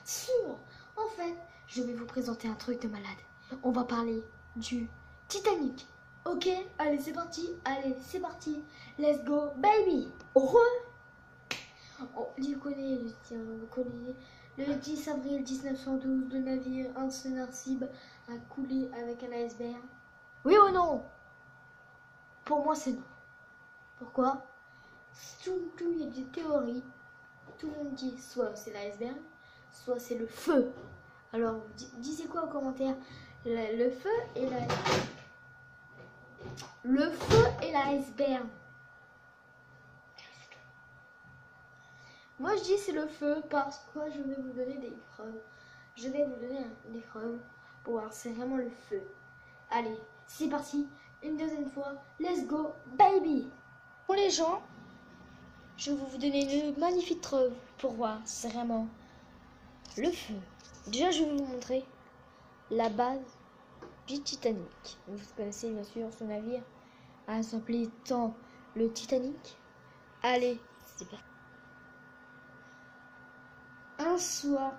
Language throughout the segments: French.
sûr. En fait, je vais vous présenter un truc de malade. On va parler du Titanic. Ok, allez c'est parti, let's go baby. Heureux. On connaît le 10 avril 1912, le navire Insenarcible a coulé avec un iceberg. Oui ou non? Pour moi c'est non. Pourquoi? Il y a des théories. Tout le monde dit soit c'est l'iceberg, soit c'est le feu. Alors disez quoi en commentaire? Le feu et l'iceberg. Moi je dis c'est le feu parce que je vais vous donner des preuves. Je vais vous donner des preuves pour voir c'est vraiment le feu. Allez, c'est parti. Une deuxième fois. Let's go baby. Pour les gens, je vais vous donner une magnifique preuve pour voir c'est vraiment le feu. Déjà je vais vous montrer la base du Titanic. Vous connaissez bien sûr ce navire. À s'appeler tant le Titanic. Allez, c'est parti. Un soir,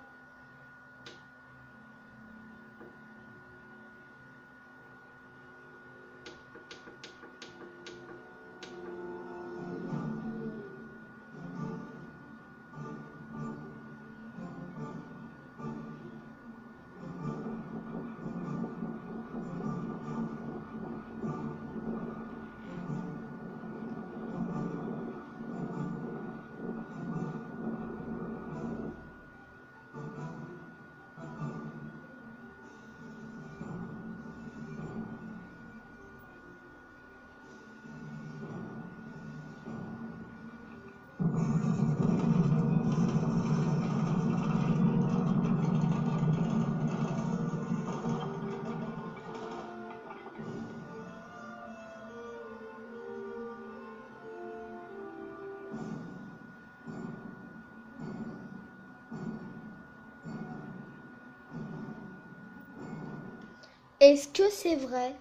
est-ce que c'est vrai?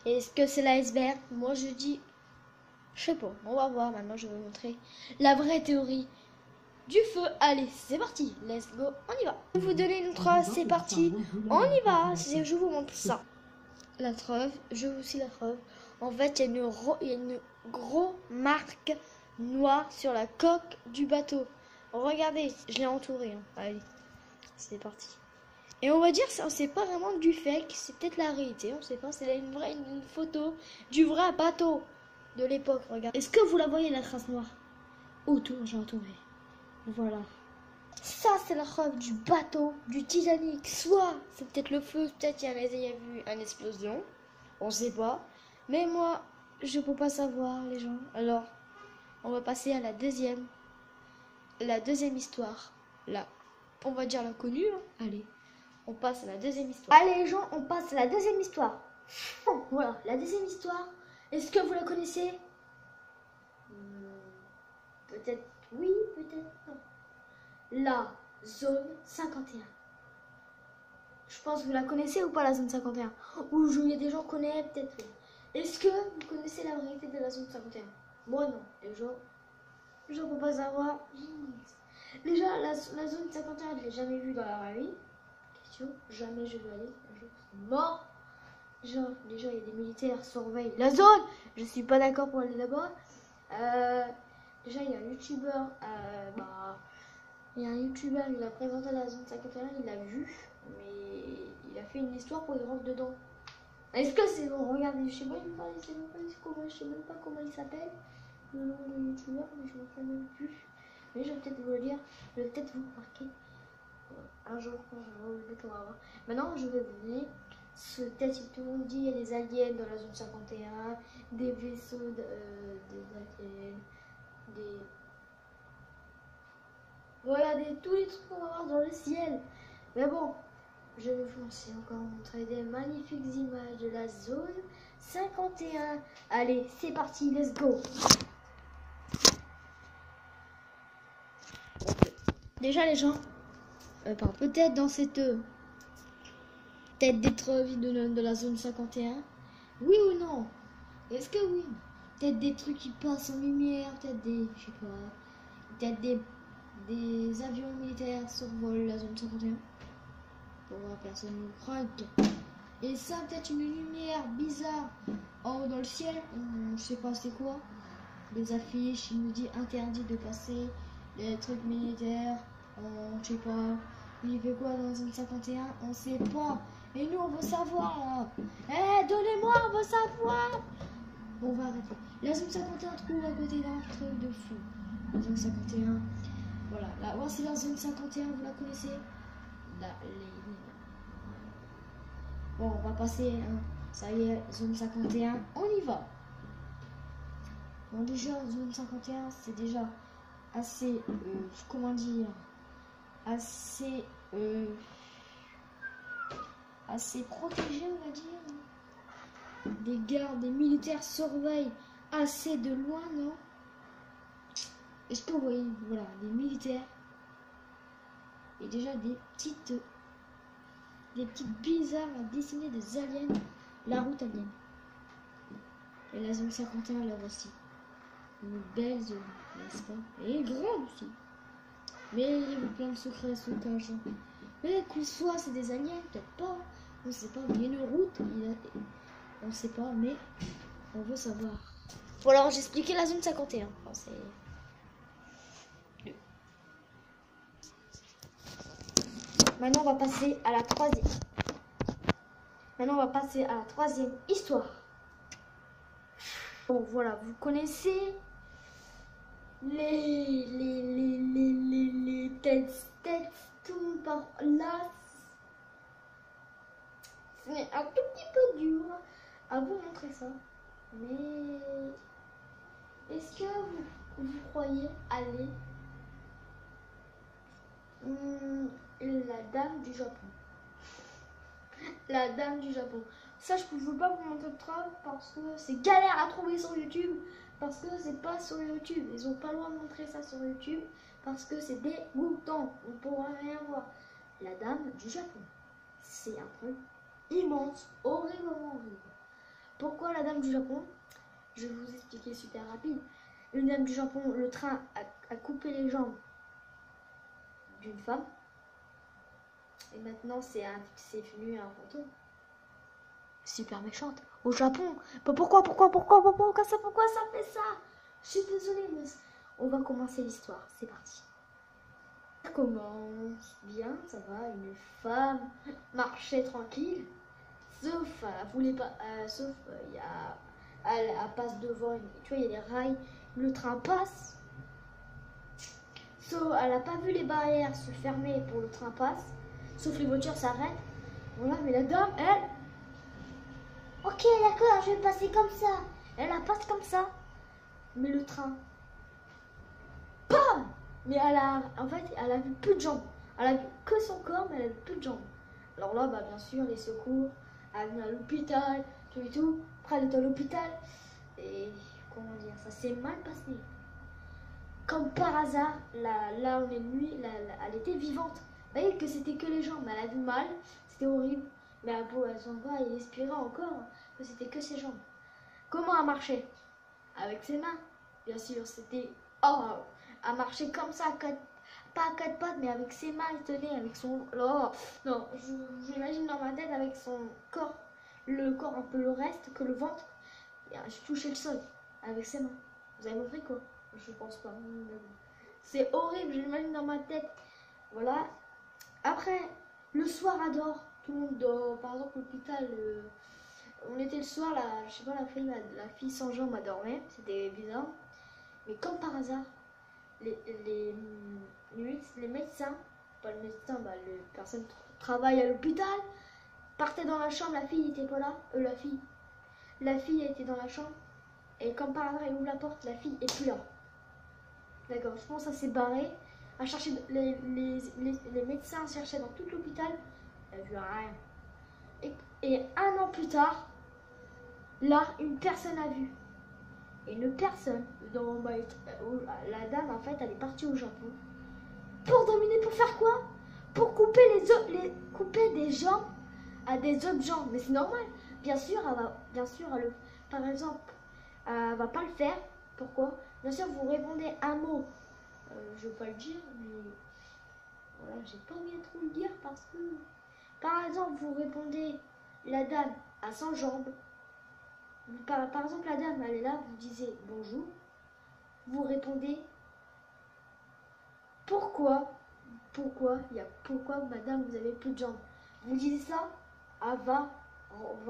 Est-ce que c'est l'iceberg? Moi je dis, je sais pas, on va voir. Maintenant je vais vous montrer la vraie théorie du feu. Allez, c'est parti, let's go, on y va. Je vais vous donner une treuve, c'est parti, on y va. Je vous montre ça. La treuve, je vous aussi la treuve. En fait, il y a une grosse marque noire sur la coque du bateau. Regardez, je l'ai entouré. Hein. Allez, c'est parti. Et on va dire, c'est pas vraiment du fake, c'est peut-être la réalité, on sait pas. C'est une photo du vrai bateau de l'époque. Regarde. Est-ce que vous la voyez, la trace noire? Autour, j'ai entouré. Voilà. Ça, c'est la preuve du bateau du Titanic. Soit c'est peut-être le feu, peut-être il y a eu une explosion. On sait pas. Mais moi, je peux pas savoir, les gens. Alors, on va passer à la deuxième histoire. Là, on va dire la connue. Hein. Allez, on passe à la deuxième histoire. Allez, les gens, on passe à la deuxième histoire. Voilà, la deuxième histoire. Est-ce que vous la connaissez? Peut-être oui, peut-être non. La zone 51. Je pense que vous la connaissez ou pas, la zone 51? Ou il y a des gens qui connaissent, peut-être oui. Est-ce que vous connaissez la vérité de la zone 51? Moi non, les gens ne peux pas savoir. Déjà, la zone 51, je ne l'ai jamais vue dans la vraie vie. Question, jamais je vais aller. Un jour, c'est mort. Genre, déjà, il y a des militaires qui surveillent la zone. Je suis pas d'accord pour aller là-bas. Déjà, il y a un youtubeur. Il y a un youtubeur, il a présenté la zone 51, il l'a vu. Mais il a fait une histoire pour y rentrer dedans. Est-ce que c'est bon? Regardez, je sais même pas comment il s'appelle. Le nom de youtubeur, mais je ne me souviens même plus. Mais je vais peut-être vous le dire. Je vais peut-être vous marquer. Un jour, quand je vais vous le dire, on va voir. Maintenant, je vais vous donner. Peut-être tout le monde dit il y a des aliens dans la zone 51, des vaisseaux, des aliens, des. Voilà, tous les trucs qu'on va voir dans le ciel. Mais bon, je vais vous encore montrer des magnifiques images de la zone 51. Allez, c'est parti, let's go. Déjà les gens, peut-être dans cette tête des treuves de la zone 51, oui ou non? Est-ce que oui? Peut-être des trucs qui passent en lumière, peut-être des, je sais pas, peut-être des des avions militaires survolent la zone 51. Pour voir personne ne craque. Et ça, peut-être une lumière bizarre en haut dans le ciel. Je sais pas c'est quoi. Des affiches, il nous dit interdit de passer. Les trucs militaires. Je sais pas. Il fait quoi dans la zone 51? On sait pas. Et nous, on veut savoir là. Eh, donnez-moi, on veut savoir. Bon, on va arrêter. La zone 51 trouve à côté d'un truc de fou. La zone 51. Voilà. Là, voici la zone 51, vous la connaissez? Là, bon, on va passer. Hein. Ça y est, zone 51, on y va. Bon, déjà, zone 51, c'est déjà assez. Comment dire? Assez. Assez protégé, on va dire. Des gardes, des militaires surveillent assez de loin, non? Est-ce que vous voyez, voilà, des militaires et déjà des petites bizarres à dessiner des aliens, la route alien. Et la zone 51, la voici. Une belle zone, n'est-ce pas? Et grande aussi. Mais il y a plein de secrets sous cage. Mais qu'on soit, c'est des aliens, peut-être pas. On sait pas, il y a une route, on sait pas, mais on veut savoir. Voilà, j'ai expliqué la zone 51. Enfin, maintenant, on va passer à la troisième. Maintenant, on va passer à la troisième histoire. Bon, voilà, vous connaissez les têtes tout par là. C'est un tout petit peu dur à vous montrer ça. Mais est-ce que vous croyez aller la dame du Japon? La dame du Japon. Ça, je ne veux pas vous montrer trop parce que c'est galère à trouver sur YouTube. Parce que c'est pas sur YouTube. Ils ont pas le droit de montrer ça sur YouTube. Parce que c'est dégoûtant. On ne pourra rien voir. La dame du Japon. C'est un truc immense, horriblement horrible. Pourquoi la dame du Japon? Je vais vous expliquer super rapide. Une dame du Japon, le train a coupé les jambes d'une femme. Et maintenant, c'est devenu un fantôme. Super méchante. Au Japon. Pourquoi ça fait ça? Je suis désolée, mais on va commencer l'histoire. C'est parti. Ça commence bien, ça va. Une femme marchait tranquille. Sauf, elle voulait pas. Elle passe devant. Tu vois, il y a des rails. Le train passe. Sauf, elle n'a pas vu les barrières se fermer pour le train passe. Sauf les voitures s'arrêtent. Voilà, mais la dame, elle. Ok, d'accord, je vais passer comme ça. Elle la passe comme ça. Mais le train. Bam! Mais en fait, elle a vu plus de jambes. Elle a vu que son corps, mais elle a vu plus de jambes. Alors là, bien sûr, les secours. Elle est venue à l'hôpital, tout et tout. Après, elle est à l'hôpital. Et comment dire, ça s'est mal passé. Comme par hasard, là on est nuit, elle était vivante. Vous voyez que c'était que les jambes. Elle a vu mal, c'était horrible. Mais elle s'en va et respirait encore. Que c'était que ses jambes. Comment elle marchait? Avec ses mains. Bien sûr, c'était. Oh, elle marchait comme ça, pas à quatre pattes, mais avec ses mains, elle tenait avec son. Oh, non, j'imagine dans ma tête avec son corps, le corps un peu le reste, que le ventre. Je touchais le sol avec ses mains. Vous avez compris quoi? Je pense pas. C'est horrible, je l'imagine dans ma tête. Voilà. Après, le soir à dort, tout le monde dort. Par exemple, l'hôpital, on était le soir, je sais pas, la fille sans jambes a dormi. C'était bizarre. Mais comme par hasard, les médecins, pas le médecin, les personnes qui travaillent à l'hôpital, partaient dans la chambre. La fille n'était pas là. La fille était dans la chambre. Et comme par hasard, elle ouvre la porte, la fille est plus là. D'accord, je pense que ça s'est barré. À chercher, les médecins cherchaient dans tout l'hôpital. Elle n'a vu rien. Et un an plus tard, là, une personne a vu. Et une personne, la dame, en fait, elle est partie au Japon. Pour dominer, pour faire quoi? Pour couper couper des jambes à des autres jambes. Mais c'est normal. Bien sûr, par exemple, elle va pas le faire. Pourquoi? Bien sûr, vous répondez un mot Je veux pas le dire, mais voilà, j'ai pas envie de trop le dire parce que, par exemple, vous répondez la dame à 100 jambes. Par exemple, la dame, elle est là, vous disiez bonjour. Vous répondez pourquoi pourquoi madame vous avez plus de jambes. Vous dites ça, on va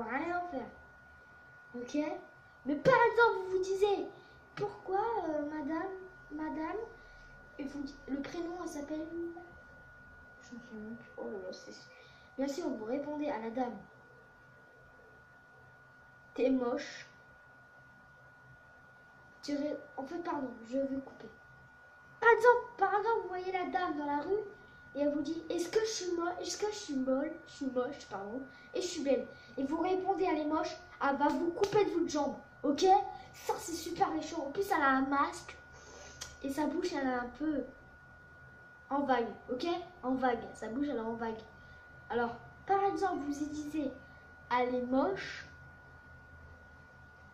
rien faire. Ok? Mais par exemple, vous vous disiez pourquoi madame, et vous, le prénom elle s'appelle, je me souviens même plus. Oh là là, c'est bien sûr, vous répondez à la dame t'es moche. En fait, pardon, je vais couper. Par exemple, vous voyez la dame dans la rue et elle vous dit est-ce que je suis moche, pardon, et je suis belle. Et vous répondez elle est moche, elle va vous couper de votre jambe, ok? Ça c'est super méchant. En plus elle a un masque et sa bouche elle est un peu en vague, ok? En vague, sa bouche elle est en vague. Alors, par exemple, vous y disiez elle est moche,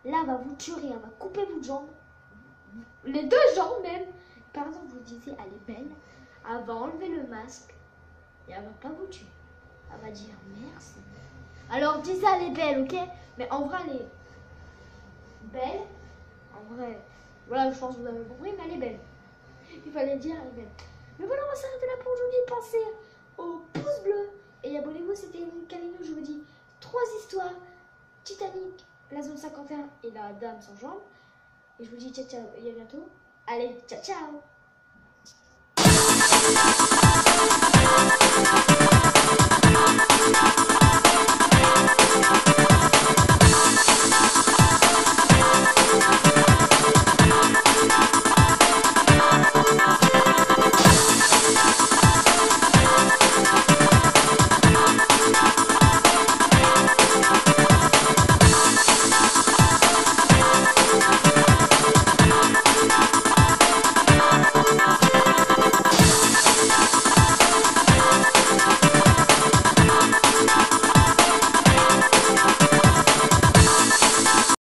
là elle va vous tuer, elle va couper votre jambe, les deux jambes même. Par exemple, vous disiez elle est belle, elle va enlever le masque et elle va pas vous tuer. Elle va dire merci. Alors disez elle est belle, ok? Mais en vrai elle est belle. En vrai, voilà, je pense que vous avez compris, mais elle est belle. Il fallait dire elle est belle. Mais voilà, on va s'arrêter là pour aujourd'hui. Pensez au pouce bleu et abonnez-vous. C'était Kalino, je vous dis 3 histoires: Titanic, la zone 51 et la dame sans jambes. Et je vous dis ciao ciao et à bientôt. Allez, ciao ciao.